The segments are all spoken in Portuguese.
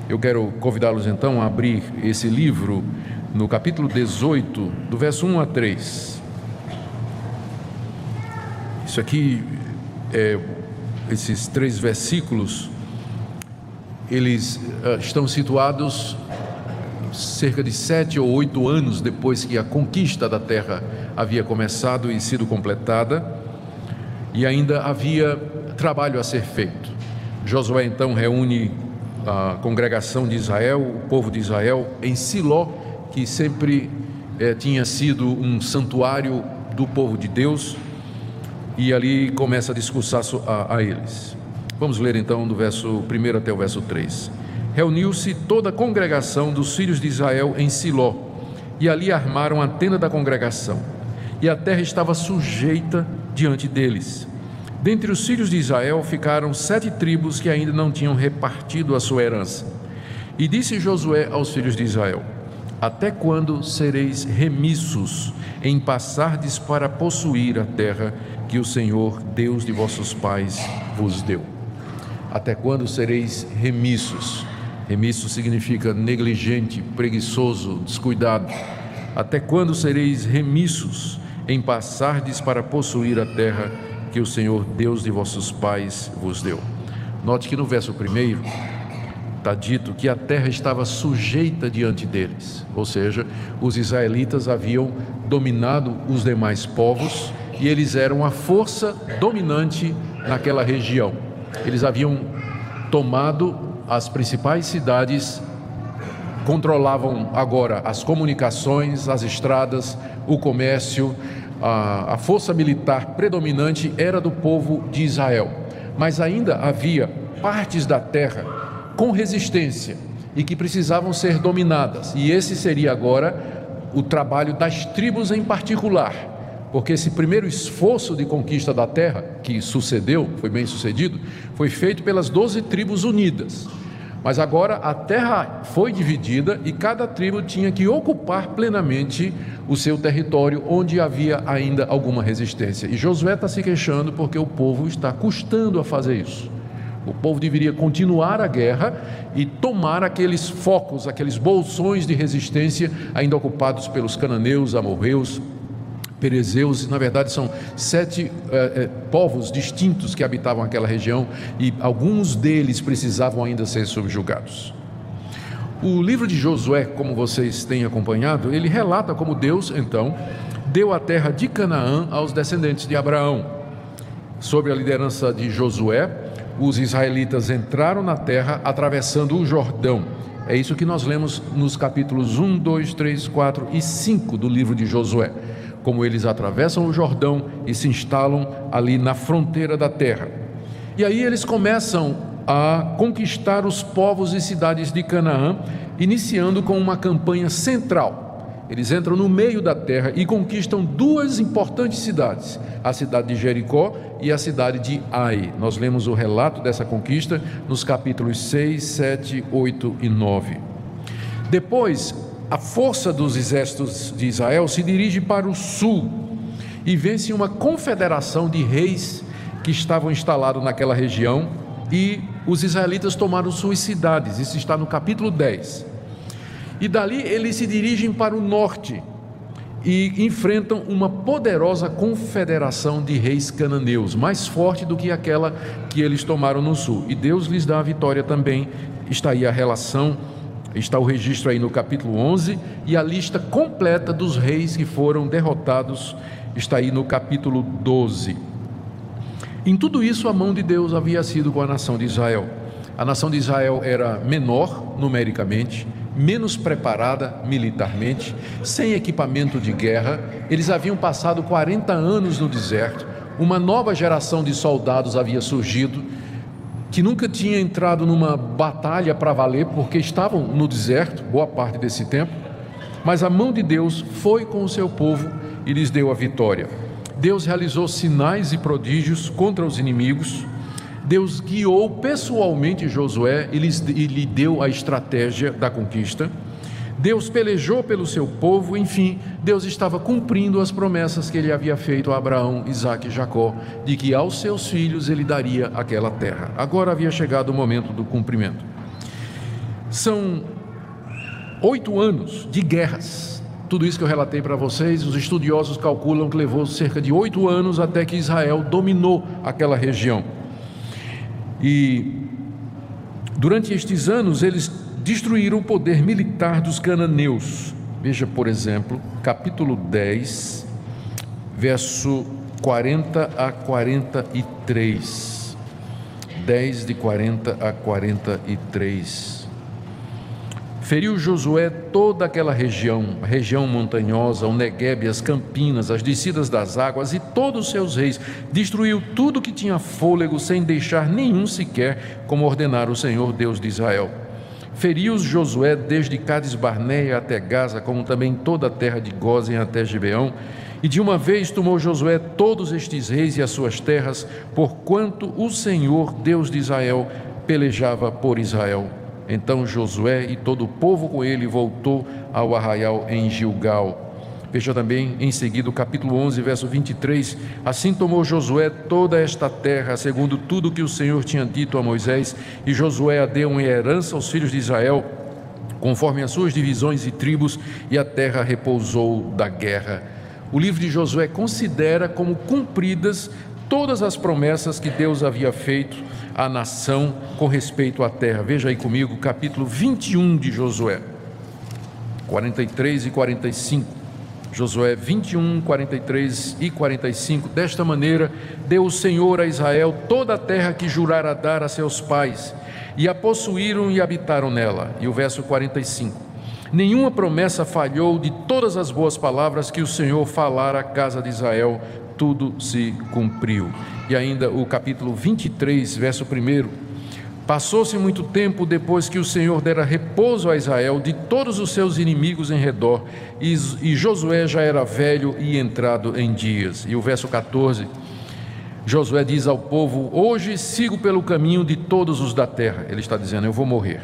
Eu quero convidá-los então a abrir esse livro no capítulo 18, do verso 1 a 3. Isso aqui, esses 3 versículos, eles estão situados cerca de 7 ou 8 anos depois que a conquista da terra havia começado e sido completada, e ainda havia trabalho a ser feito. Josué então reúne a congregação de Israel, o povo de Israel, em Siló, que sempre tinha sido um santuário do povo de Deus, e ali começa a discursar a eles. Vamos ler então do verso 1 até o verso 3. Reuniu-se toda a congregação dos filhos de Israel em Siló, e ali armaram a tenda da congregação, e a terra estava sujeita diante deles. Dentre os filhos de Israel ficaram 7 tribos que ainda não tinham repartido a sua herança. E disse Josué aos filhos de Israel: até quando sereis remissos em passardes para possuir a terra que o Senhor, Deus de vossos pais, vos deu? Até quando sereis remissos? Remisso significa negligente, preguiçoso, descuidado. Até quando sereis remissos em passardes para possuir a terra que o Senhor, Deus de vossos pais, vos deu? Note que no verso 1 está dito que a terra estava sujeita diante deles, ou seja, os israelitas haviam dominado os demais povos e eles eram a força dominante naquela região. Eles haviam tomado as principais cidades, controlavam agora as comunicações, as estradas, o comércio. A força militar predominante era do povo de Israel, mas ainda havia partes da terra com resistência e que precisavam ser dominadas, e esse seria agora o trabalho das tribos em particular, porque esse primeiro esforço de conquista da terra, que sucedeu, foi bem sucedido, foi feito pelas 12 tribos unidas. Mas agora a terra foi dividida e cada tribo tinha que ocupar plenamente o seu território onde havia ainda alguma resistência. E Josué está se queixando porque o povo está custando a fazer isso. O povo deveria continuar a guerra e tomar aqueles focos, aqueles bolsões de resistência ainda ocupados pelos cananeus, amorreus, perezeus. Na verdade são 7 povos distintos que habitavam aquela região, e alguns deles precisavam ainda ser subjugados. O livro de Josué, como vocês têm acompanhado, ele relata como Deus então deu a terra de Canaã aos descendentes de Abraão. Sob a liderança de Josué, os israelitas entraram na terra atravessando o Jordão. É isso que nós lemos nos capítulos 1, 2, 3, 4 e 5 do livro de Josué, como eles atravessam o Jordão e se instalam ali na fronteira da terra. E aí eles começam a conquistar os povos e cidades de Canaã, iniciando com uma campanha central. Eles entram no meio da terra e conquistam 2 importantes cidades, a cidade de Jericó e a cidade de Ai. Nós lemos o relato dessa conquista nos capítulos 6, 7, 8 e 9. Depois, a força dos exércitos de Israel se dirige para o sul e vence uma confederação de reis que estavam instalados naquela região, e os israelitas tomaram suas cidades. Isso está no capítulo 10. E dali eles se dirigem para o norte e enfrentam uma poderosa confederação de reis cananeus, mais forte do que aquela que eles tomaram no sul, e Deus lhes dá a vitória também. Está aí a relação. Está o registro aí no capítulo 11, e a lista completa dos reis que foram derrotados está aí no capítulo 12. Em tudo isso, a mão de Deus havia sido com a nação de Israel. A nação de Israel era menor numericamente, menos preparada militarmente, sem equipamento de guerra. Eles haviam passado 40 anos no deserto. Uma nova geração de soldados havia surgido, que nunca tinha entrado numa batalha para valer, porque estavam no deserto boa parte desse tempo, mas a mão de Deus foi com o seu povo e lhes deu a vitória. Deus realizou sinais e prodígios contra os inimigos. Deus guiou pessoalmente Josué e lhe deu a estratégia da conquista. Deus pelejou pelo seu povo. Enfim, Deus estava cumprindo as promessas que ele havia feito a Abraão, Isaque e Jacó, de que aos seus filhos ele daria aquela terra. Agora havia chegado o momento do cumprimento. São 8 anos de guerras. Tudo isso que eu relatei para vocês, os estudiosos calculam que levou cerca de 8 anos até que Israel dominou aquela região. E durante estes anos eles destruíram o poder militar dos cananeus. Veja, por exemplo, capítulo 10, verso 40 a 43. 10 de 40 a 43. Feriu Josué toda aquela região, a região montanhosa, o Neguebe, as campinas, as descidas das águas e todos os seus reis. Destruiu tudo que tinha fôlego, sem deixar nenhum sequer, como ordenara o Senhor Deus de Israel. Feriu-os Josué desde Cades Barneia até Gaza, como também toda a terra de Gósen até Gibeão. E de uma vez tomou Josué todos estes reis e as suas terras, porquanto o Senhor Deus de Israel pelejava por Israel. Então Josué e todo o povo com ele voltou ao arraial em Gilgal. Veja também em seguida o capítulo 11, verso 23. Assim tomou Josué toda esta terra, segundo tudo que o Senhor tinha dito a Moisés, e Josué a deu em herança aos filhos de Israel, conforme as suas divisões e tribos, e a terra repousou da guerra. O livro de Josué considera como cumpridas todas as promessas que Deus havia feito à nação com respeito à terra. Veja aí comigo, capítulo 21 de Josué, 43 e 45. Josué 21, 43 e 45. Desta maneira deu o Senhor a Israel toda a terra que jurara dar a seus pais, e a possuíram e habitaram nela. E o verso 45. Nenhuma promessa falhou de todas as boas palavras que o Senhor falara à casa de Israel, tudo se cumpriu. E ainda o capítulo 23, verso 1. Passou-se muito tempo depois que o Senhor dera repouso a Israel de todos os seus inimigos em redor, e Josué já era velho e entrado em dias. E o verso 14, Josué diz ao povo: hoje sigo pelo caminho de todos os da terra. Ele está dizendo: eu vou morrer.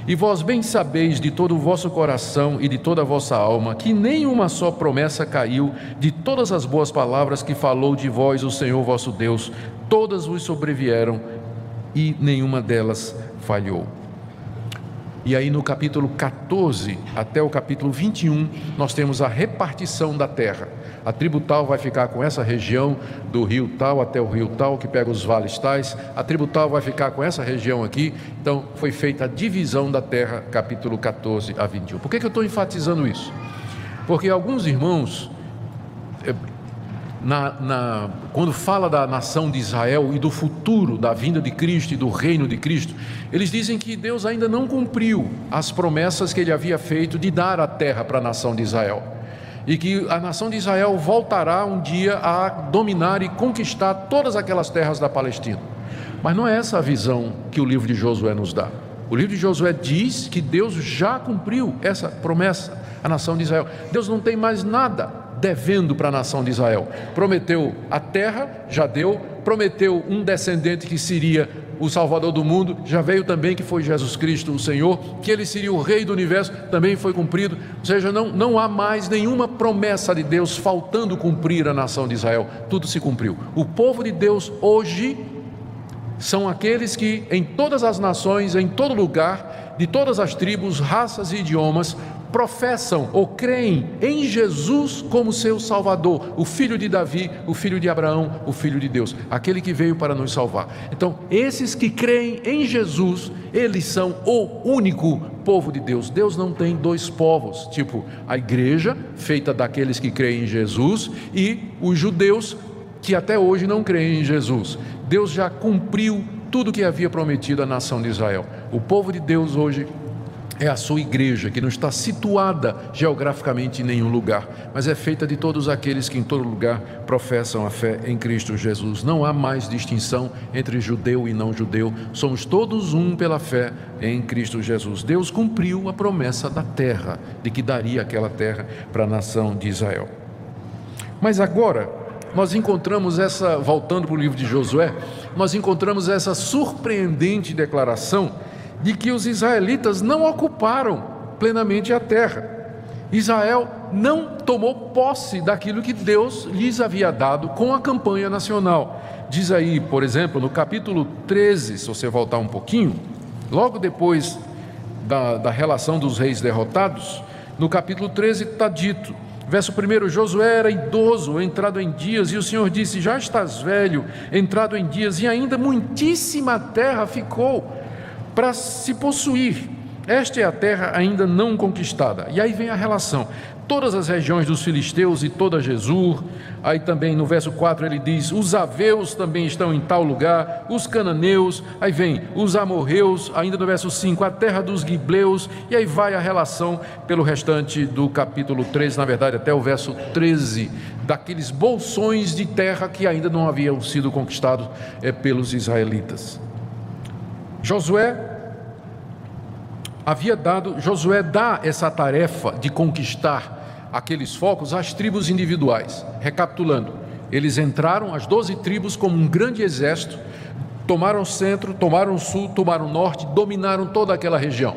E vós bem sabeis de todo o vosso coração e de toda a vossa alma, que nenhuma só promessa caiu de todas as boas palavras que falou de vós o Senhor vosso Deus. Todas vos sobrevieram e nenhuma delas falhou. E aí no capítulo 14 até o capítulo 21, nós temos a repartição da terra. A tribo tal vai ficar com essa região do rio tal até o rio tal, que pega os vales tais. A tribo tal vai ficar com essa região aqui. Então foi feita a divisão da terra, capítulo 14 a 21. Por que eu estou enfatizando isso? Porque alguns irmãos, quando fala da nação de Israel e do futuro, da vinda de Cristo e do reino de Cristo, eles dizem que Deus ainda não cumpriu as promessas que ele havia feito de dar a terra para a nação de Israel, e que a nação de Israel voltará um dia a dominar e conquistar todas aquelas terras da Palestina. Mas não é essa a visão que o livro de Josué nos dá. O livro de Josué diz que Deus já cumpriu essa promessa à nação de Israel. Deus não tem mais nada devendo para a nação de Israel. Prometeu a terra, já deu. Prometeu um descendente que seria o Salvador do mundo, já veio também, que foi Jesus Cristo, o Senhor. Que ele seria o Rei do universo, também foi cumprido. Ou seja, não há mais nenhuma promessa de Deus faltando cumprir a nação de Israel. Tudo se cumpriu. O povo de Deus hoje são aqueles que em todas as nações, em todo lugar, de todas as tribos, raças e idiomas, professam ou creem em Jesus como seu Salvador, o filho de Davi, o filho de Abraão, o filho de Deus, aquele que veio para nos salvar. Então, esses que creem em Jesus, eles são o único povo de Deus. Deus não tem dois povos, tipo a igreja, feita daqueles que creem em Jesus, e os judeus, que até hoje não creem em Jesus. Deus já cumpriu tudo o que havia prometido à nação de Israel. O povo de Deus hoje é a sua igreja, que não está situada geograficamente em nenhum lugar, mas é feita de todos aqueles que em todo lugar professam a fé em Cristo Jesus. Não há mais distinção entre judeu e não judeu, somos todos um pela fé em Cristo Jesus. Deus cumpriu a promessa da terra, de que daria aquela terra para a nação de Israel. Mas agora nós encontramos voltando para o livro de Josué, nós encontramos essa surpreendente declaração de que os israelitas não ocuparam plenamente a terra. Israel não tomou posse daquilo que Deus lhes havia dado com a campanha nacional. Diz aí, por exemplo, no capítulo 13, se você voltar um pouquinho, logo depois da relação dos reis derrotados, no capítulo 13 está dito, verso 1: Josué era idoso, entrado em dias, e o Senhor disse: já estás velho, entrado em dias, e ainda muitíssima terra ficou para se possuir. Esta é a terra ainda não conquistada. E aí vem a relação: todas as regiões dos filisteus e toda Gesur. Aí também no verso 4 ele diz: os aveus também estão em tal lugar, os cananeus. Aí vem os amorreus, ainda no verso 5, a terra dos gibleus. E aí vai a relação pelo restante do capítulo 13, na verdade até o verso 13, daqueles bolsões de terra que ainda não haviam sido conquistados pelos israelitas. Josué dá essa tarefa de conquistar aqueles focos às tribos individuais. Recapitulando, eles entraram, as 12 tribos, como um grande exército, tomaram o centro, tomaram o sul, tomaram o norte, dominaram toda aquela região.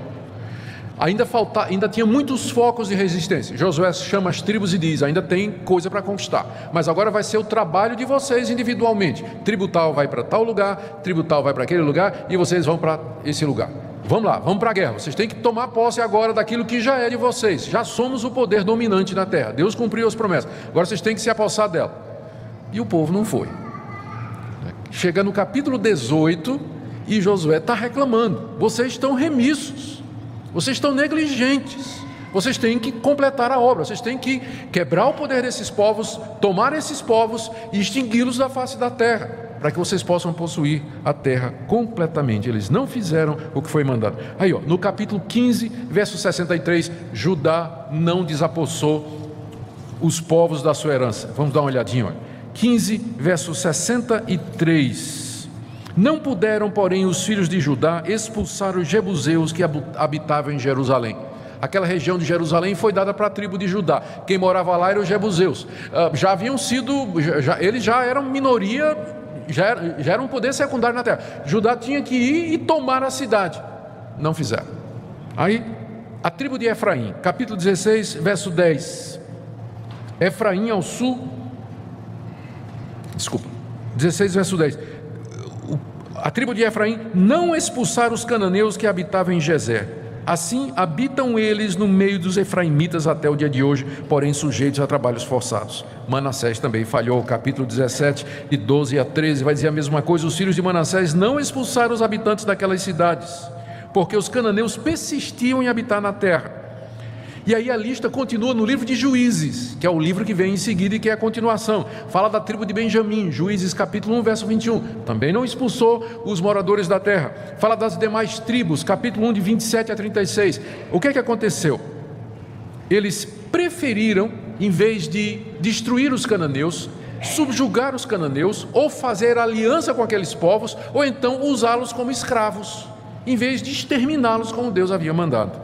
Ainda tinha muitos focos de resistência. Josué chama as tribos e diz: ainda tem coisa para conquistar, mas agora vai ser o trabalho de vocês individualmente. Tribo tal vai para tal lugar, tribo tal vai para aquele lugar, e vocês vão para esse lugar. Vamos lá, vamos para a guerra. Vocês têm que tomar posse agora daquilo que já é de vocês. Já somos o poder dominante na terra. Deus cumpriu as promessas. Agora vocês têm que se apossar dela. E o povo não foi. Chega no capítulo 18 e Josué está reclamando: vocês estão remissos, vocês estão negligentes, vocês têm que completar a obra, vocês têm que quebrar o poder desses povos, tomar esses povos e extingui-los da face da terra, para que vocês possam possuir a terra completamente. Eles não fizeram o que foi mandado. Aí, no capítulo 15, verso 63, Judá não desapossou os povos da sua herança. Vamos dar uma olhadinha, 15, verso 63. Não puderam, porém, os filhos de Judá expulsar os jebuseus que habitavam em Jerusalém. Aquela região de Jerusalém foi dada para a tribo de Judá. Quem morava lá eram os jebuseus. Eles já eram minoria, já era um poder secundário na terra. Judá tinha que ir e tomar a cidade. Não fizeram. Aí, a tribo de Efraim, capítulo 16, verso 10. Efraim ao sul, 16, verso 10. A tribo de Efraim não expulsaram os cananeus que habitavam em Gezer. Assim habitam eles no meio dos efraimitas até o dia de hoje, porém sujeitos a trabalhos forçados. Manassés também falhou. Capítulo 17, de 12 a 13, vai dizer a mesma coisa: os filhos de Manassés não expulsaram os habitantes daquelas cidades, porque os cananeus persistiam em habitar na terra. E aí a lista continua no livro de Juízes, que é o livro que vem em seguida e que é a continuação. Fala da tribo de Benjamim, Juízes capítulo 1, verso 21. Também não expulsou os moradores da terra. Fala das demais tribos, capítulo 1, de 27 a 36. O que é que aconteceu? Eles preferiram, em vez de destruir os cananeus, subjugar os cananeus, ou fazer aliança com aqueles povos, ou então usá-los como escravos, em vez de exterminá-los como Deus havia mandado.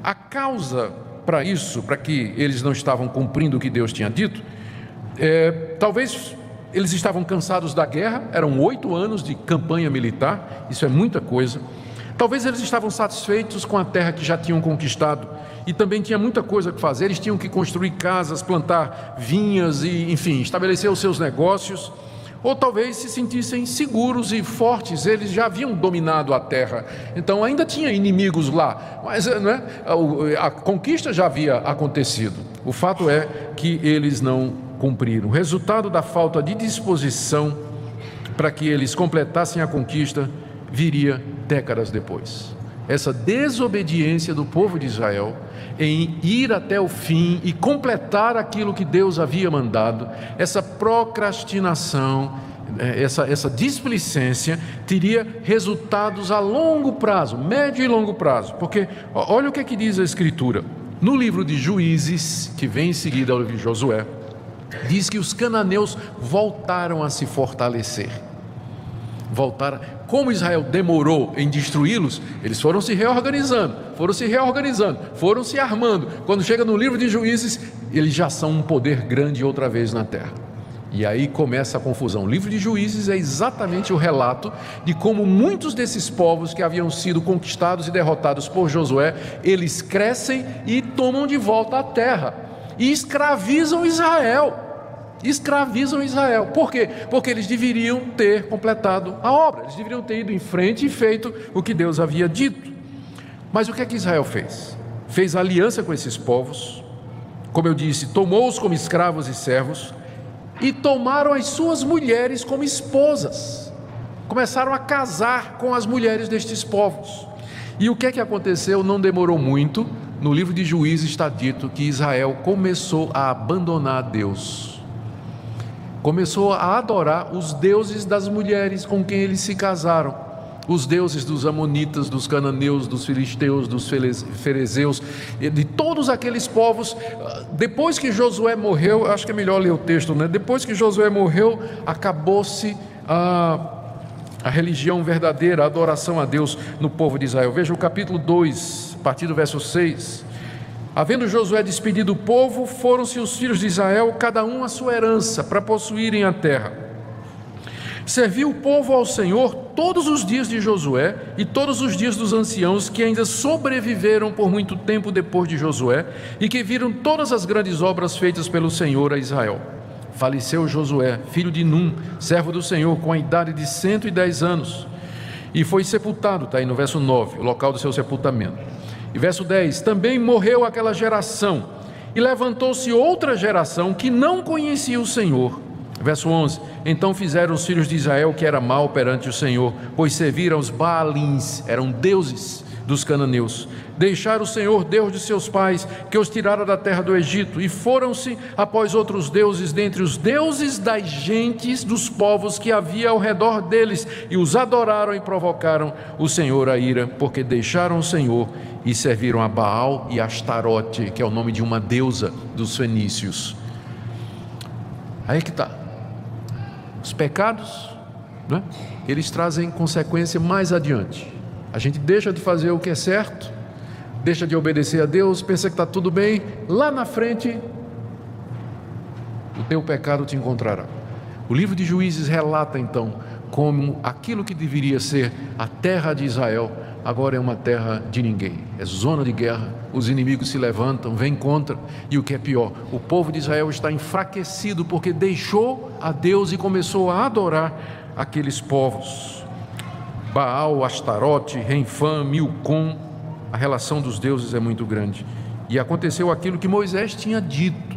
A causa para isso, para que eles não estavam cumprindo o que Deus tinha dito, talvez eles estavam cansados da guerra. Eram 8 anos de campanha militar, isso é muita coisa. Talvez eles estavam satisfeitos com a terra que já tinham conquistado, e também tinha muita coisa que fazer. Eles tinham que construir casas, plantar vinhas e, enfim, estabelecer os seus negócios. Ou talvez se sentissem seguros e fortes, eles já haviam dominado a terra, então ainda tinha inimigos lá, mas a conquista já havia acontecido. O fato é que eles não cumpriram. O resultado da falta de disposição para que eles completassem a conquista viria décadas depois. Essa desobediência do povo de Israel em ir até o fim e completar aquilo que Deus havia mandado, essa procrastinação, essa displicência teria resultados a longo prazo, médio e longo prazo. Porque olha o que é que diz a Escritura no livro de Juízes, que vem em seguida ao livro de Josué. Diz que os cananeus voltaram a se fortalecer. Como Israel demorou em destruí-los, eles foram se reorganizando, foram se armando. Quando chega no livro de Juízes, eles já são um poder grande outra vez na terra. E aí começa a confusão. O livro de Juízes é exatamente o relato de como muitos desses povos que haviam sido conquistados e derrotados por Josué, eles crescem e tomam de volta a terra e escravizam Israel. Por quê? Porque eles deveriam ter completado a obra, eles deveriam ter ido em frente e feito o que Deus havia dito. Mas o que é que Israel fez? Fez aliança com esses povos, como eu disse, tomou-os como escravos e servos, e tomaram as suas mulheres como esposas. Começaram a casar com as mulheres destes povos. E o que é que aconteceu? Não demorou muito. No livro de Juízes está dito que Israel começou a abandonar Deus. Começou a adorar os deuses das mulheres com quem eles se casaram. Os deuses dos amonitas, dos cananeus, dos filisteus, dos ferezeus, de todos aqueles povos. Depois que Josué morreu, acho que é melhor ler o texto, né? Depois que Josué morreu, acabou-se a religião verdadeira, a adoração a Deus no povo de Israel. Veja o capítulo 2, a partir do verso 6. Havendo Josué despedido o povo, foram-se os filhos de Israel, cada um a sua herança, para possuírem a terra. Serviu o povo ao Senhor todos os dias de Josué e todos os dias dos anciãos que ainda sobreviveram por muito tempo depois de Josué e que viram todas as grandes obras feitas pelo Senhor a Israel. Faleceu Josué, filho de Num, servo do Senhor, com a idade de 110 anos e foi sepultado, está aí no verso 9, o local do seu sepultamento. E verso 10, também morreu aquela geração e levantou-se outra geração que não conhecia o Senhor. Verso 11, então fizeram os filhos de Israel o que era mal perante o Senhor, pois serviram aos Baalins, eram deuses dos cananeus. Deixaram o Senhor, Deus de seus pais, que os tirara da terra do Egito, e foram-se após outros deuses, dentre os deuses das gentes dos povos que havia ao redor deles, e os adoraram e provocaram o Senhor a ira, porque deixaram o Senhor e serviram a Baal e Astarote, que é o nome de uma deusa dos fenícios. Aí que está. Os pecados, né, eles trazem consequência mais adiante. A gente deixa de fazer o que é certo, deixa de obedecer a Deus, pensa que está tudo bem, lá na frente o teu pecado te encontrará. O livro de Juízes relata então como aquilo que deveria ser a terra de Israel agora é uma terra de ninguém, é zona de guerra, os inimigos se levantam, vêm contra, e o que é pior, o povo de Israel está enfraquecido porque deixou a Deus e começou a adorar aqueles povos. Baal, Astarote, Renfã, Milcom, a relação dos deuses é muito grande. E aconteceu aquilo que Moisés tinha dito.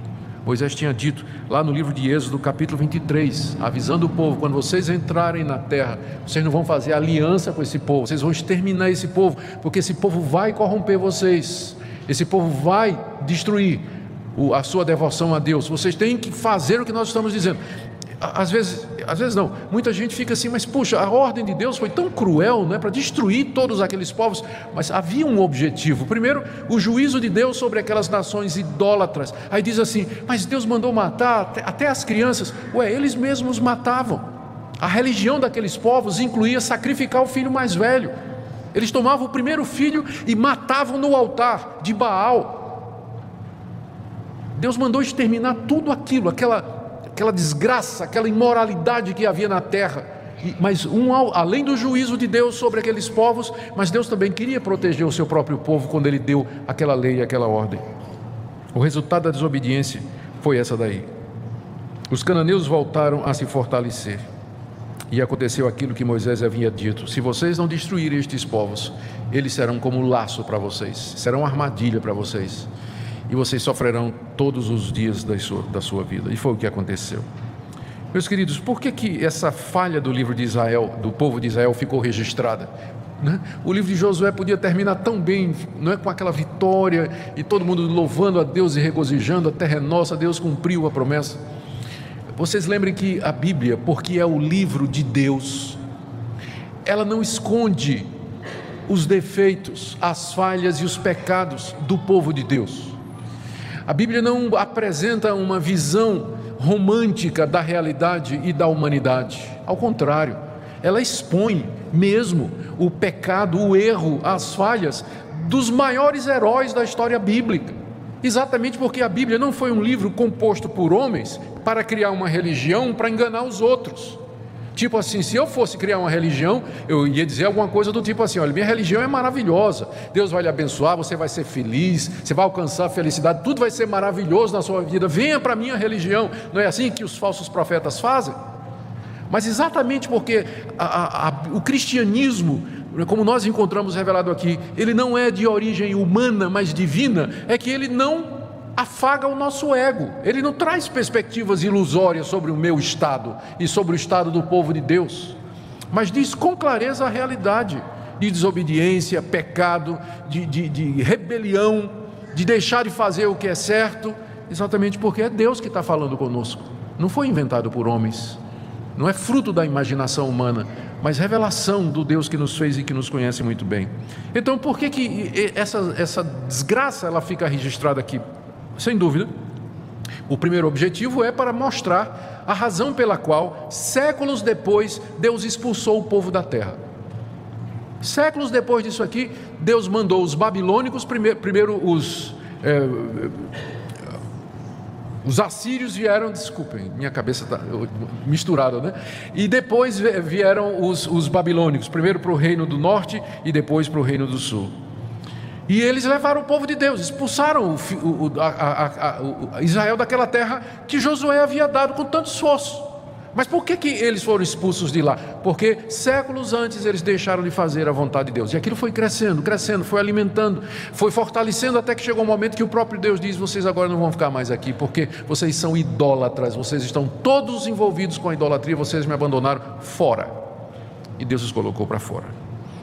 Moisés tinha dito lá no livro de Êxodo, capítulo 23, avisando o povo: quando vocês entrarem na terra, vocês não vão fazer aliança com esse povo, vocês vão exterminar esse povo, porque esse povo vai corromper vocês, esse povo vai destruir a sua devoção a Deus. Vocês têm que fazer o que nós estamos dizendo. Às vezes não, muita gente fica assim, mas puxa, a ordem de Deus foi tão cruel, né, para destruir todos aqueles povos, mas havia um objetivo. Primeiro, o juízo de Deus sobre aquelas nações idólatras. Aí diz assim, mas Deus mandou matar até as crianças. Eles mesmos matavam. A religião daqueles povos incluía sacrificar o filho mais velho. Eles tomavam o primeiro filho e matavam no altar de Baal. Deus mandou exterminar tudo aquilo, aquela desgraça, aquela imoralidade que havia na terra, mas além do juízo de Deus sobre aqueles povos, mas Deus também queria proteger o seu próprio povo quando Ele deu aquela lei e aquela ordem. O resultado da desobediência foi essa daí. Os cananeus voltaram a se fortalecer, e aconteceu aquilo que Moisés havia dito: se vocês não destruírem estes povos, eles serão como um laço para vocês, serão uma armadilha para vocês, e vocês sofrerão todos os dias da sua vida. E foi o que aconteceu. Meus queridos, por que essa falha do livro de Israel, do povo de Israel, ficou registrada? O livro de Josué podia terminar tão bem, não é, com aquela vitória e todo mundo louvando a Deus e regozijando: a terra é nossa, Deus cumpriu a promessa. Vocês lembrem que a Bíblia, porque é o livro de Deus, ela não esconde os defeitos, as falhas e os pecados do povo de Deus. A Bíblia não apresenta uma visão romântica da realidade e da humanidade. Ao contrário, ela expõe mesmo o pecado, o erro, as falhas dos maiores heróis da história bíblica. Exatamente porque a Bíblia não foi um livro composto por homens para criar uma religião, para enganar os outros. Tipo assim, se eu fosse criar uma religião, eu ia dizer alguma coisa do tipo assim: olha, minha religião é maravilhosa, Deus vai lhe abençoar, você vai ser feliz, você vai alcançar a felicidade, tudo vai ser maravilhoso na sua vida, venha para a minha religião. Não é assim que os falsos profetas fazem? Mas exatamente porque o cristianismo como nós encontramos revelado aqui, ele não é de origem humana, mas divina, é que ele não afaga o nosso ego, ele não traz perspectivas ilusórias sobre o meu estado e sobre o estado do povo de Deus, mas diz com clareza a realidade de desobediência, pecado, de rebelião, de deixar de fazer o que é certo, exatamente porque é Deus que está falando conosco, não foi inventado por homens, não é fruto da imaginação humana, mas revelação do Deus que nos fez e que nos conhece muito bem. Então por que essa desgraça ela fica registrada aqui? Sem dúvida, o primeiro objetivo é para mostrar a razão pela qual, séculos depois, Deus expulsou o povo da terra. Séculos depois disso aqui, Deus mandou os babilônicos, primeiro os assírios vieram, desculpem, minha cabeça está misturada, né? E depois vieram os babilônicos, primeiro para o reino do norte e depois para o reino do sul. E eles levaram o povo de Deus, expulsaram Israel daquela terra que Josué havia dado com tanto esforço. Mas por que eles foram expulsos de lá? Porque séculos antes eles deixaram de fazer a vontade de Deus. E aquilo foi crescendo, foi alimentando, foi fortalecendo, até que chegou um momento que o próprio Deus diz: vocês agora não vão ficar mais aqui, porque vocês são idólatras, vocês estão todos envolvidos com a idolatria, vocês me abandonaram, fora. E Deus os colocou para fora.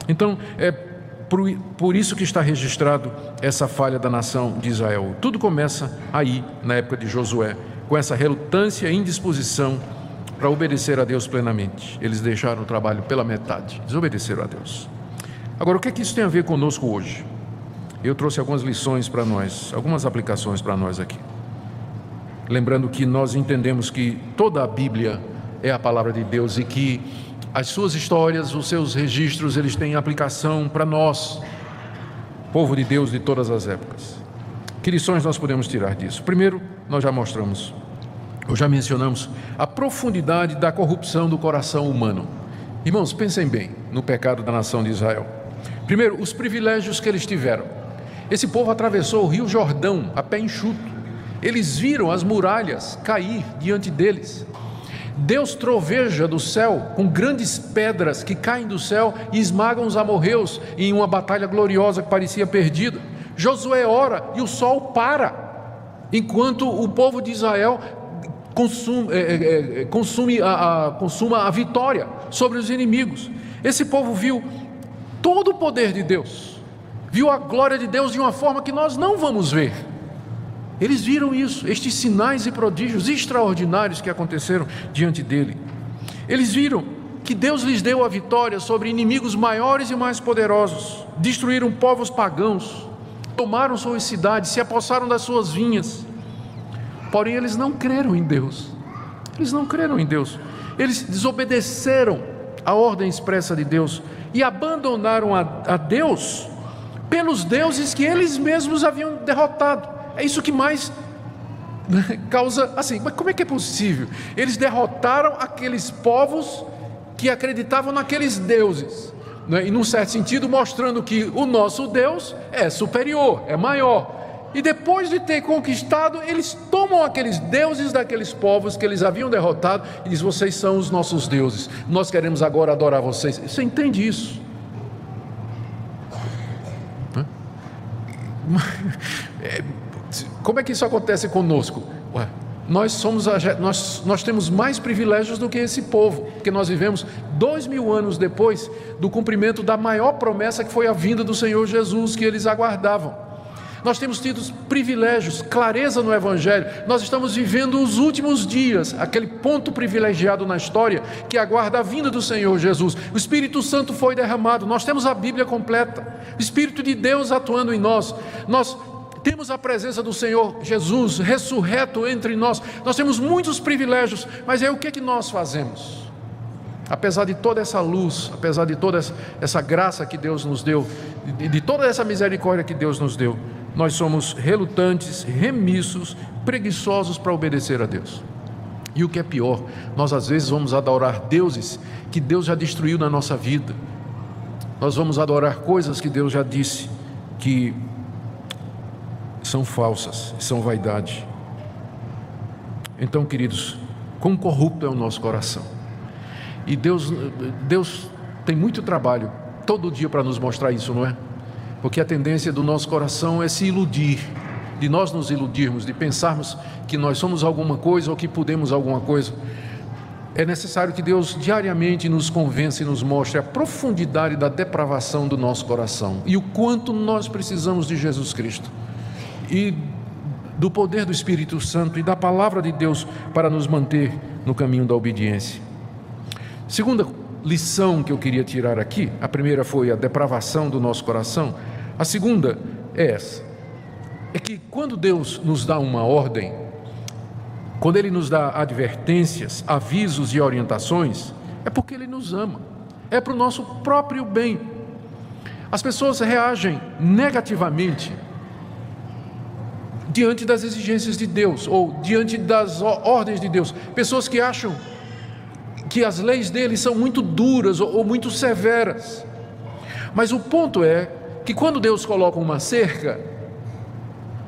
Então, por isso que está registrado essa falha da nação de Israel. Tudo começa aí, na época de Josué, com essa relutância e indisposição para obedecer a Deus plenamente. Eles deixaram o trabalho pela metade, desobedeceram a Deus. Agora, o que é que isso tem a ver conosco hoje? Eu trouxe algumas lições para nós, algumas aplicações para nós aqui. Lembrando que nós entendemos que toda a Bíblia é a palavra de Deus e que as suas histórias, os seus registros, eles têm aplicação para nós, povo de Deus de todas as épocas. Que lições nós podemos tirar disso? Primeiro, nós já mencionamos a profundidade da corrupção do coração humano. Irmãos, pensem bem no pecado da nação de Israel. Primeiro, os privilégios que eles tiveram. Esse povo atravessou o rio Jordão a pé enxuto. Eles viram as muralhas cair diante deles. Deus troveja do céu com grandes pedras que caem do céu e esmagam os amorreus em uma batalha gloriosa que parecia perdida. Josué ora e o sol para, enquanto o povo de Israel consuma a vitória sobre os inimigos. Esse povo viu todo o poder de Deus, viu a glória de Deus de uma forma que nós não vamos ver. Eles viram isso, estes sinais e prodígios extraordinários que aconteceram diante dele. Eles viram que Deus lhes deu a vitória sobre inimigos maiores e mais poderosos, destruíram povos pagãos, tomaram suas cidades, se apossaram das suas vinhas. Porém, eles não creram em Deus. Eles desobedeceram a ordem expressa de Deus e abandonaram a Deus pelos deuses que eles mesmos haviam derrotado. É isso que mais causa assim, mas como é que é possível? Eles derrotaram aqueles povos que acreditavam naqueles deuses, né? E num certo sentido mostrando que o nosso Deus é superior, é maior. E depois de ter conquistado, eles tomam aqueles deuses daqueles povos que eles haviam derrotado e dizem: vocês são os nossos deuses, nós queremos agora adorar vocês. Você entende isso? Como é que isso acontece conosco? Nós temos mais privilégios do que esse povo, porque nós vivemos 2000 anos depois do cumprimento da maior promessa, que foi a vinda do Senhor Jesus, que eles aguardavam. Nós temos tido privilégios, clareza no Evangelho. Nós estamos vivendo os últimos dias, aquele ponto privilegiado na história que aguarda a vinda do Senhor Jesus. O Espírito Santo foi derramado, nós temos a Bíblia completa, o Espírito de Deus atuando em nós. Nós temos a presença do Senhor Jesus ressurreto entre nós. Nós temos muitos privilégios, mas aí o que nós fazemos? Apesar de toda essa luz, apesar de toda essa graça que Deus nos deu, de toda essa misericórdia que Deus nos deu, nós somos relutantes, remissos, preguiçosos para obedecer a Deus. E o que é pior, nós às vezes vamos adorar deuses que Deus já destruiu na nossa vida. Nós vamos adorar coisas que Deus já disse que são falsas, são vaidade. Então, queridos, quão corrupto é o nosso coração. E Deus tem muito trabalho todo dia para nos mostrar isso, não é? Porque a tendência do nosso coração é se iludir, de nós nos iludirmos, de pensarmos que nós somos alguma coisa ou que podemos alguma coisa. É necessário que Deus diariamente nos convença e nos mostre a profundidade da depravação do nosso coração e o quanto nós precisamos de Jesus Cristo e do poder do Espírito Santo e da palavra de Deus para nos manter no caminho da obediência. Segunda lição que eu queria tirar aqui, a primeira foi a depravação do nosso coração, a segunda é essa, é que quando Deus nos dá uma ordem, quando Ele nos dá advertências, avisos e orientações, é porque Ele nos ama, é para o nosso próprio bem. As pessoas reagem negativamente diante das exigências de Deus, ou diante das ordens de Deus. Pessoas que acham que as leis dele são muito duras ou muito severas. Mas o ponto é que quando Deus coloca uma cerca,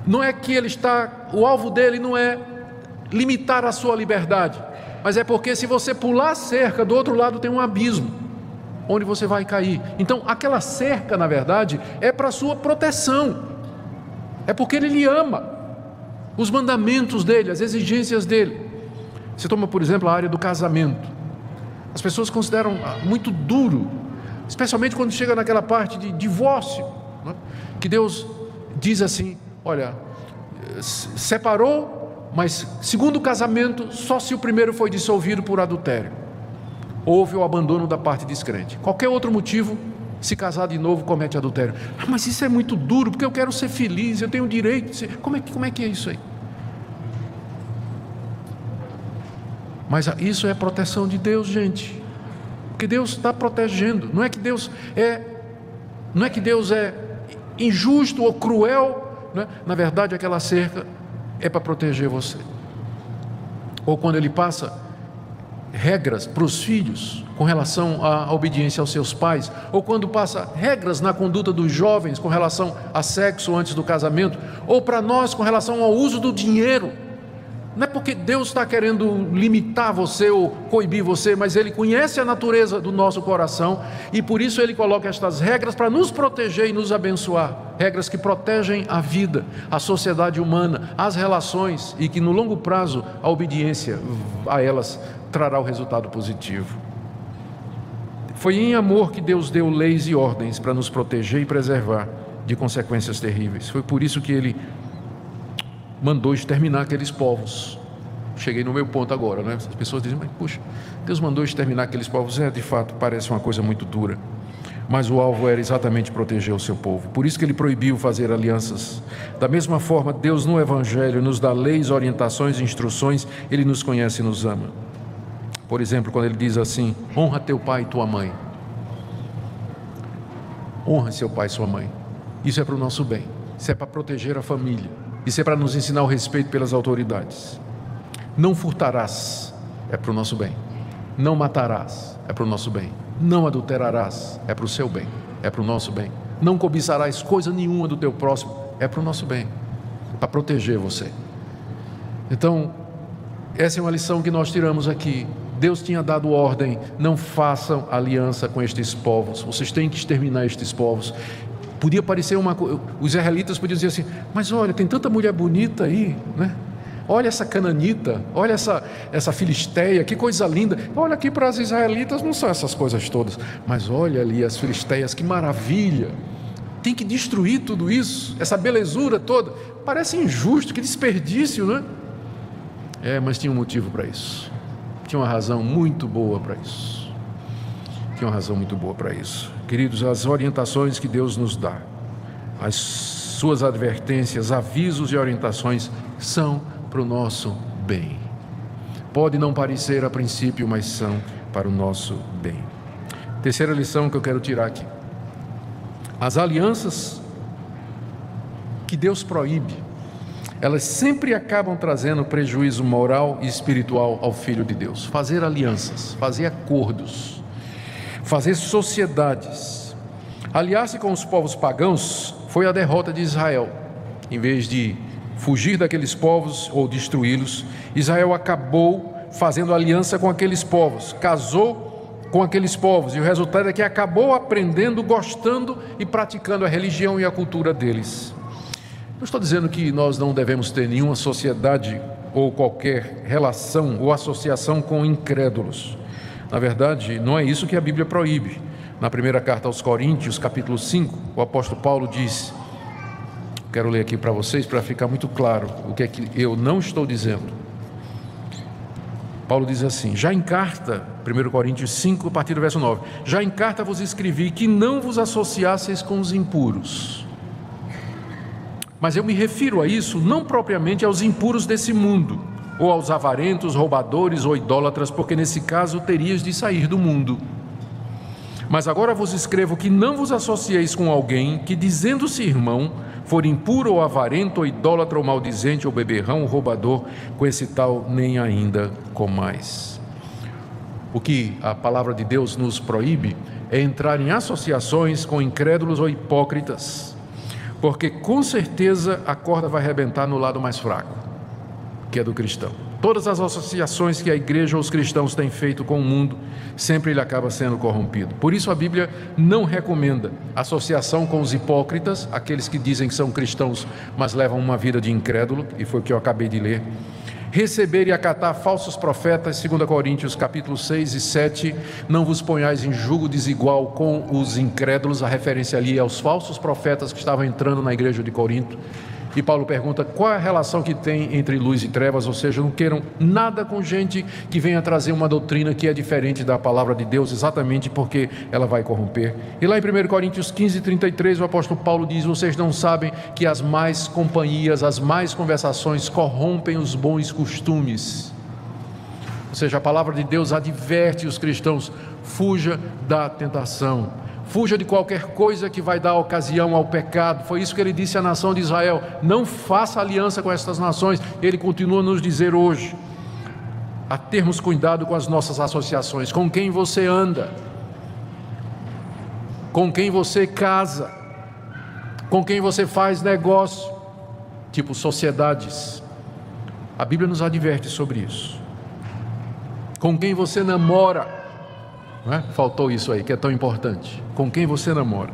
não é que o alvo dele não é limitar a sua liberdade, mas é porque se você pular a cerca, do outro lado tem um abismo, onde você vai cair. Então aquela cerca, na verdade, é para a sua proteção, é porque Ele lhe ama, os mandamentos dele, as exigências dele. Você toma, por exemplo, a área do casamento. As pessoas consideram muito duro, especialmente quando chega naquela parte de divórcio, né? Que Deus diz assim: olha, separou, mas segundo o casamento, só se o primeiro foi dissolvido por adultério, houve o abandono da parte descrente. Qualquer outro motivo, se casar de novo, comete adultério. Mas isso é muito duro, porque eu quero ser feliz, eu tenho o direito de ser... Como é que é isso aí? Mas isso é proteção de Deus, gente, porque Deus está protegendo. Não é que Deus é injusto ou cruel, né? Na verdade, aquela cerca é para proteger você. Ou quando Ele passa regras para os filhos com relação à obediência aos seus pais, ou quando passa regras na conduta dos jovens com relação a sexo antes do casamento, ou para nós com relação ao uso do dinheiro. Não é porque Deus está querendo limitar você ou coibir você, mas Ele conhece a natureza do nosso coração e por isso Ele coloca estas regras para nos proteger e nos abençoar. Regras que protegem a vida, a sociedade humana, as relações, e que no longo prazo a obediência a elas trará o resultado positivo. Foi em amor que Deus deu leis e ordens para nos proteger e preservar de consequências terríveis. Foi por isso que Ele mandou exterminar aqueles povos. Cheguei no meu ponto agora, né? As pessoas dizem: mas puxa, Deus mandou exterminar aqueles povos. De fato, parece uma coisa muito dura, mas o alvo era exatamente proteger o seu povo. Por isso que Ele proibiu fazer alianças. Da mesma forma, Deus no Evangelho nos dá leis, orientações e instruções. Ele nos conhece e nos ama. Por exemplo, quando Ele diz assim: honra teu pai e tua mãe. Honra seu pai e sua mãe. Isso é para o nosso bem, isso é para proteger a família, isso é para nos ensinar o respeito pelas autoridades. Não furtarás, é para o nosso bem. Não matarás, é para o nosso bem. Não adulterarás, é para o seu bem, é para o nosso bem. Não cobiçarás coisa nenhuma do teu próximo, é para o nosso bem, para proteger você. Então, essa é uma lição que nós tiramos aqui. Deus tinha dado ordem: não façam aliança com estes povos, vocês têm que exterminar estes povos. Podia parecer uma coisa, os israelitas podiam dizer assim: mas olha, tem tanta mulher bonita aí, né? Olha essa cananita, olha essa filisteia, que coisa linda. Olha, aqui para os israelitas não são essas coisas todas, mas olha ali as filisteias, que maravilha. Tem que destruir tudo isso, essa belezura toda. Parece injusto, que desperdício, né? Mas tinha um motivo para isso, tinha uma razão muito boa para isso. Tinha uma razão muito boa para isso. Queridos, as orientações que Deus nos dá, as suas advertências, avisos e orientações são para o nosso bem. Pode não parecer a princípio, mas são para o nosso bem. Terceira lição que eu quero tirar aqui: as alianças que Deus proíbe, elas sempre acabam trazendo prejuízo moral e espiritual ao Filho de Deus. Fazer alianças, fazer acordos, fazer sociedades, aliar-se com os povos pagãos foi a derrota de Israel. Em vez de fugir daqueles povos ou destruí-los, Israel acabou fazendo aliança com aqueles povos, casou com aqueles povos, e o resultado é que acabou aprendendo, gostando e praticando a religião e a cultura deles. Não estou dizendo que nós não devemos ter nenhuma sociedade ou qualquer relação ou associação com incrédulos. Na verdade, não é isso que a Bíblia proíbe. Na primeira carta aos Coríntios, capítulo 5, o apóstolo Paulo diz, quero ler aqui para vocês para ficar muito claro o que é que eu não estou dizendo. Paulo diz assim, já em carta, 1 Coríntios 5, a partir do verso 9, já em carta vos escrevi que não vos associasseis com os impuros. Mas eu me refiro a isso não propriamente aos impuros desse mundo, ou aos avarentos, roubadores ou idólatras, porque nesse caso terias de sair do mundo. Mas agora vos escrevo que não vos associeis com alguém que, dizendo-se irmão, for impuro ou avarento, ou idólatra, ou maldizente, ou beberrão, ou roubador, com esse tal nem ainda comais. O que a palavra de Deus nos proíbe é entrar em associações com incrédulos ou hipócritas, porque com certeza a corda vai arrebentar no lado mais fraco, que é do cristão. Todas as associações que a igreja ou os cristãos têm feito com o mundo, sempre ele acaba sendo corrompido. Por isso a Bíblia não recomenda associação com os hipócritas, aqueles que dizem que são cristãos, mas levam uma vida de incrédulo, e foi o que eu acabei de ler. Receber e acatar falsos profetas, 2 Coríntios capítulo 6 e 7, não vos ponhais em jugo desigual com os incrédulos, a referência ali aos falsos profetas que estavam entrando na igreja de Corinto. E Paulo pergunta qual é a relação que tem entre luz e trevas, ou seja, não queiram nada com gente que venha trazer uma doutrina que é diferente da palavra de Deus, exatamente porque ela vai corromper. E lá em 1 Coríntios 15, 33, o apóstolo Paulo diz, vocês não sabem que as más companhias, as más conversações corrompem os bons costumes. Ou seja, a palavra de Deus adverte os cristãos, fuja da tentação. Fuja de qualquer coisa que vai dar ocasião ao pecado. Foi isso que ele disse à nação de Israel. Não faça aliança com estas nações. Ele continua a nos dizer hoje, a termos cuidado com as nossas associações. Com quem você anda, com quem você casa, com quem você faz negócio, tipo sociedades. A Bíblia nos adverte sobre isso. Com quem você namora. Não é? Faltou isso aí, que é tão importante. Com quem você namora.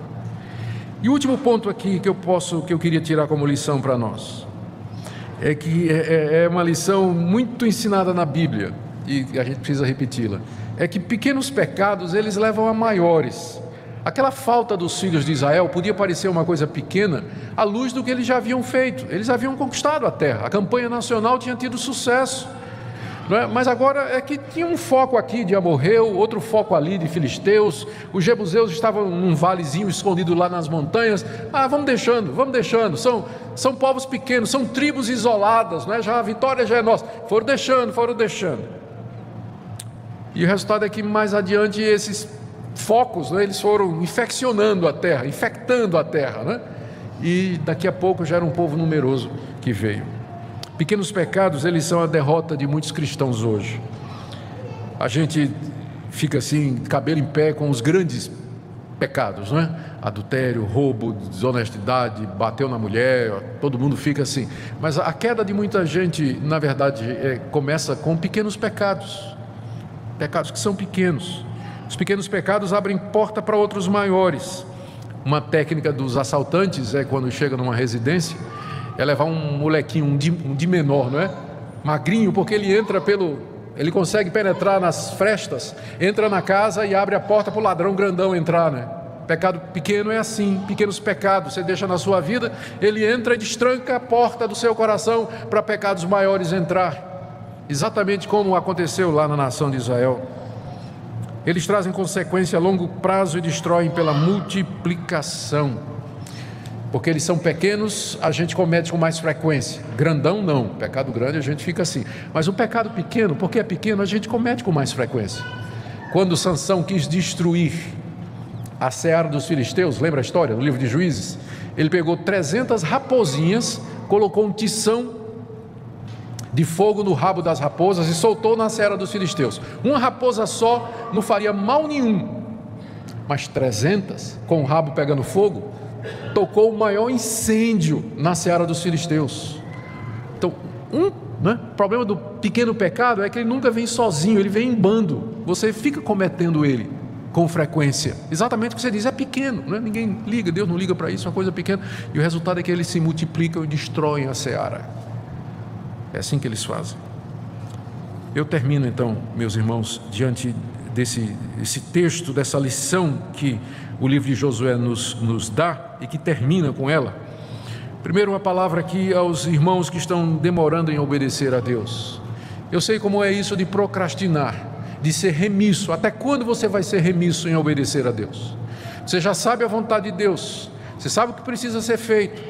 E o último ponto aqui que eu queria tirar como lição para nós, é que é uma lição muito ensinada na Bíblia, e a gente precisa repeti-la, é que pequenos pecados, eles levam a maiores. Aquela falta dos filhos de Israel podia parecer uma coisa pequena, à luz do que eles já haviam feito. Eles haviam conquistado a terra, a campanha nacional tinha tido sucesso. Não é? Mas agora é que tinha um foco aqui de amorreu, outro foco ali de filisteus, os jebuseus estavam num valezinho escondido lá nas montanhas. Vamos deixando, são povos pequenos, são tribos isoladas, não é? Já a vitória já é nossa, foram deixando. E o resultado é que mais adiante esses focos, né, eles foram infeccionando a terra, infectando a terra, né? E daqui a pouco já era um povo numeroso que veio. Pequenos pecados, eles são a derrota de muitos cristãos hoje. A gente fica assim, cabelo em pé com os grandes pecados, não é? Adultério, roubo, desonestidade, bateu na mulher, todo mundo fica assim. Mas a queda de muita gente, na verdade, começa com pequenos pecados. Pecados que são pequenos. Os pequenos pecados abrem porta para outros maiores. Uma técnica dos assaltantes é quando chega numa residência, é levar um molequinho, um de menor, não é? Magrinho, porque ele consegue penetrar nas frestas, entra na casa e abre a porta para o ladrão grandão entrar, né? Pecado pequeno é assim, pequenos pecados, você deixa na sua vida, ele entra e destranca a porta do seu coração para pecados maiores entrar. Exatamente como aconteceu lá na nação de Israel. Eles trazem consequência a longo prazo e destroem pela multiplicação. Porque eles são pequenos, a gente comete com mais frequência. Grandão não, pecado grande a gente fica assim. Mas o pecado pequeno, porque é pequeno, a gente comete com mais frequência. Quando Sansão quis destruir a seara dos filisteus, lembra a história do livro de Juízes? Ele pegou 300 raposinhas, colocou um tição de fogo no rabo das raposas e soltou na seara dos filisteus. Uma raposa só não faria mal nenhum, mas 300 com o rabo pegando fogo, tocou o maior incêndio na seara dos filisteus. Então, o problema do pequeno pecado é que ele nunca vem sozinho, ele vem em bando. você fica cometendo ele com frequência. Exatamente o que você diz, é pequeno, né? Ninguém liga, Deus não liga para isso, é uma coisa pequena. E o resultado é que eles se multiplicam e destroem a seara. É assim que eles fazem. Eu termino então, meus irmãos, diante desse texto, dessa lição que o livro de Josué nos dá e que termina com ela. Primeiro, uma palavra aqui aos irmãos que estão demorando em obedecer a Deus. Eu sei como é isso de procrastinar, de ser remisso. Até quando você vai ser remisso em obedecer a Deus? Você já sabe a vontade de Deus, você sabe o que precisa ser feito,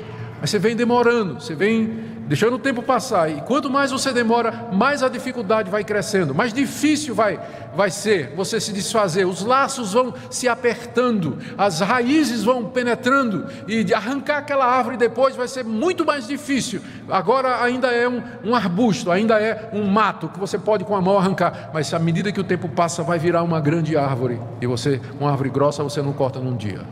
mas você vem demorando, você vem deixando o tempo passar, e quanto mais você demora, mais a dificuldade vai crescendo, mais difícil vai ser você se desfazer, os laços vão se apertando, as raízes vão penetrando, e de arrancar aquela árvore depois vai ser muito mais difícil. Agora ainda é um arbusto, ainda é um mato que você pode com a mão arrancar, mas à medida que o tempo passa vai virar uma grande árvore, e uma árvore grossa você não corta num dia.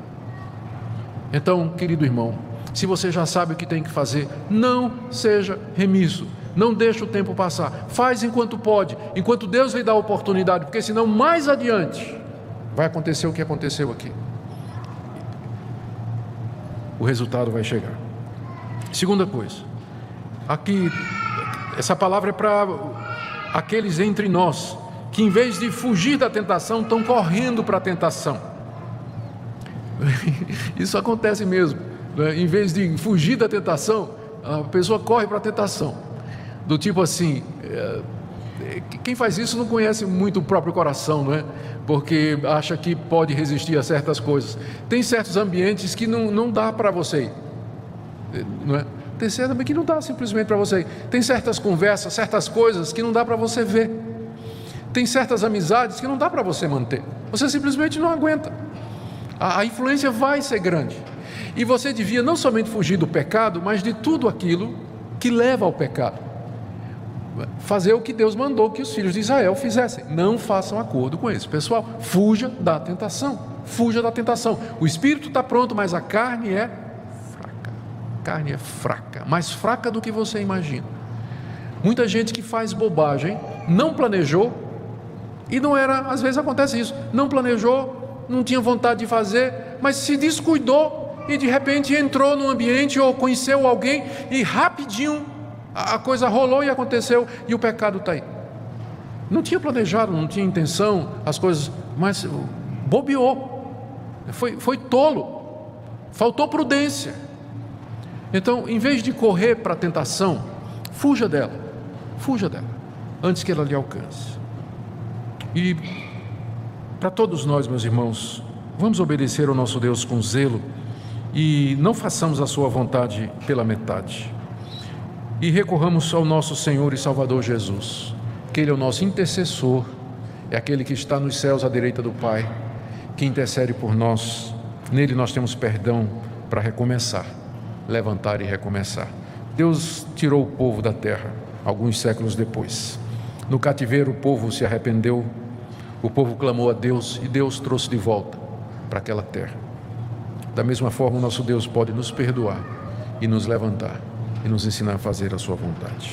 Então, querido irmão, se você já sabe o que tem que fazer, não seja remisso, não deixe o tempo passar, faz enquanto pode, enquanto Deus lhe dá a oportunidade, porque senão mais adiante vai acontecer o que aconteceu aqui, o resultado vai chegar. Segunda coisa, aqui essa palavra é para aqueles entre nós que em vez de fugir da tentação, estão correndo para a tentação. Isso acontece mesmo. Em vez de fugir da tentação, a pessoa corre para a tentação. Do tipo assim, quem faz isso não conhece muito o próprio coração, não é? Porque acha que pode resistir a certas coisas. Tem certos ambientes que não dá para você ir, não é? Tem certos ambientes que não dá simplesmente para você ir. Tem certas conversas, certas coisas que não dá para você ver. Tem certas amizades que não dá para você manter. Você simplesmente não aguenta. A influência vai ser grande. E você devia não somente fugir do pecado, mas de tudo aquilo que leva ao pecado. Fazer o que Deus mandou que os filhos de Israel fizessem. Não façam acordo com isso. Pessoal, fuja da tentação. Fuja da tentação. O espírito está pronto, mas a carne é fraca. A carne é fraca, mais fraca do que você imagina. Muita gente que faz bobagem, não planejou, e não era, às vezes acontece isso, não planejou, não tinha vontade de fazer, mas se descuidou, e de repente entrou num ambiente ou conheceu alguém e rapidinho a coisa rolou e aconteceu e o pecado está aí. Não tinha planejado, não tinha intenção, as coisas, mas bobeou, foi tolo, faltou prudência. Então, em vez de correr para a tentação, fuja dela, antes que ela lhe alcance. E para todos nós, meus irmãos, vamos obedecer ao nosso Deus com zelo, e não façamos a sua vontade pela metade, e recorramos ao nosso Senhor e Salvador Jesus, que Ele é o nosso intercessor, é aquele que está nos céus à direita do Pai, que intercede por nós. Nele nós temos perdão para recomeçar, levantar e recomeçar. Deus tirou o povo da terra alguns séculos depois. No cativeiro o povo se arrependeu, o povo clamou a Deus e Deus trouxe de volta para aquela terra. Da mesma forma, o nosso Deus pode nos perdoar e nos levantar e nos ensinar a fazer a sua vontade.